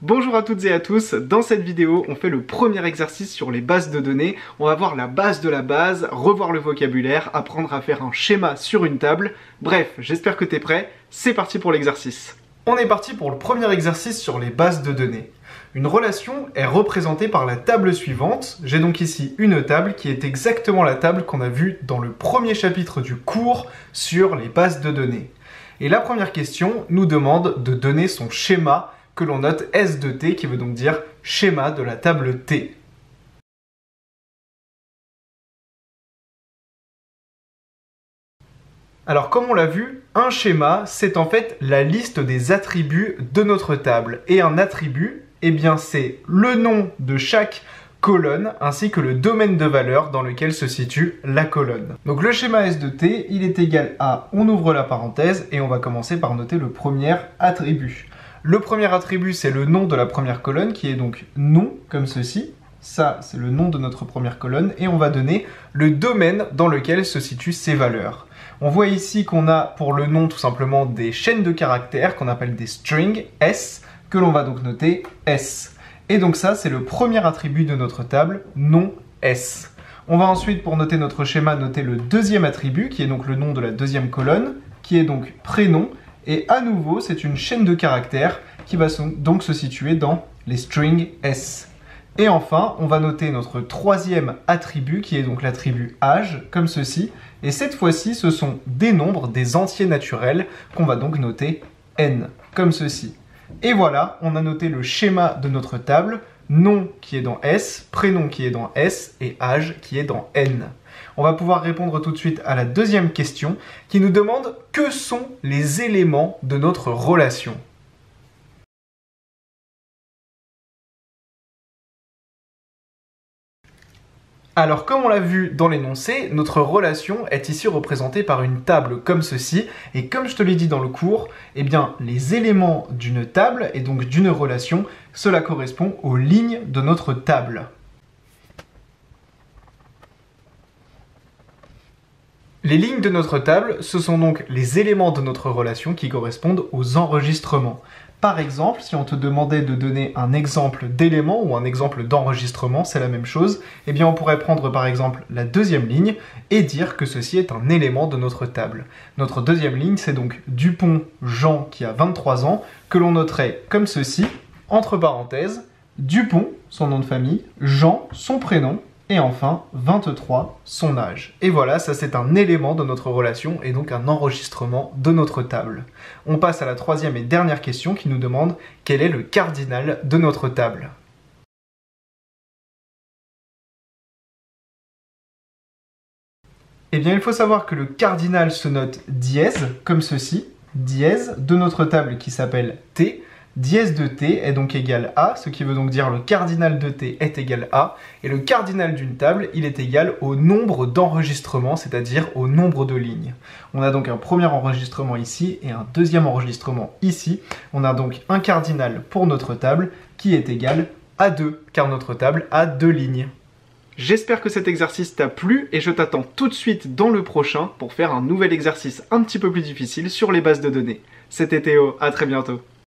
Bonjour à toutes et à tous, dans cette vidéo on fait le premier exercice sur les bases de données. On va voir la base de la base, revoir le vocabulaire, apprendre à faire un schéma sur une table. Bref, j'espère que t'es prêt, c'est parti pour l'exercice. On est parti pour le premier exercice sur les bases de données. Une relation est représentée par la table suivante. J'ai donc ici une table qui est exactement la table qu'on a vue dans le premier chapitre du cours sur les bases de données. Et la première question nous demande de donner son schéma que l'on note S de T, qui veut donc dire schéma de la table T. Alors comme on l'a vu, un schéma, c'est en fait la liste des attributs de notre table. Et un attribut, eh bien c'est le nom de chaque colonne ainsi que le domaine de valeur dans lequel se situe la colonne. Donc le schéma S de T, il est égal à, on ouvre la parenthèse et on va commencer par noter le premier attribut. Le premier attribut, c'est le nom de la première colonne qui est donc nom, comme ceci. Ça, c'est le nom de notre première colonne et on va donner le domaine dans lequel se situent ces valeurs. On voit ici qu'on a pour le nom tout simplement des chaînes de caractères qu'on appelle des strings S, que l'on va donc noter S. Et donc ça, c'est le premier attribut de notre table, nom S. On va ensuite, pour noter notre schéma, noter le deuxième attribut, qui est donc le nom de la deuxième colonne, qui est donc prénom. Et à nouveau, c'est une chaîne de caractères qui va donc se situer dans les strings S. Et enfin, on va noter notre troisième attribut, qui est donc l'attribut âge, comme ceci. Et cette fois-ci, ce sont des nombres, des entiers naturels, qu'on va donc noter N, comme ceci. Et voilà, on a noté le schéma de notre table, nom qui est dans S, prénom qui est dans S, et âge qui est dans N. On va pouvoir répondre tout de suite à la deuxième question, qui nous demande que sont les éléments de notre relation. Alors comme on l'a vu dans l'énoncé, notre relation est ici représentée par une table comme ceci, et comme je te l'ai dit dans le cours, eh bien les éléments d'une table et donc d'une relation, cela correspond aux lignes de notre table. Les lignes de notre table, ce sont donc les éléments de notre relation qui correspondent aux enregistrements. Par exemple, si on te demandait de donner un exemple d'élément ou un exemple d'enregistrement, c'est la même chose, eh bien on pourrait prendre par exemple la deuxième ligne et dire que ceci est un élément de notre table. Notre deuxième ligne, c'est donc Dupont Jean qui a 23 ans, que l'on noterait comme ceci, entre parenthèses, Dupont, son nom de famille, Jean, son prénom, et enfin, 23, son âge. Et voilà, ça c'est un élément de notre relation et donc un enregistrement de notre table. On passe à la troisième et dernière question qui nous demande quel est le cardinal de notre table. Eh bien, il faut savoir que le cardinal se note dièse, comme ceci, dièse de notre table qui s'appelle T. Dièse de T est donc égal à, ce qui veut donc dire le cardinal de T est égal à, et le cardinal d'une table, il est égal au nombre d'enregistrements, c'est-à-dire au nombre de lignes. On a donc un premier enregistrement ici et un deuxième enregistrement ici. On a donc un cardinal pour notre table qui est égal à 2, car notre table a 2 lignes. J'espère que cet exercice t'a plu et je t'attends tout de suite dans le prochain pour faire un nouvel exercice un petit peu plus difficile sur les bases de données. C'était Théo, à très bientôt.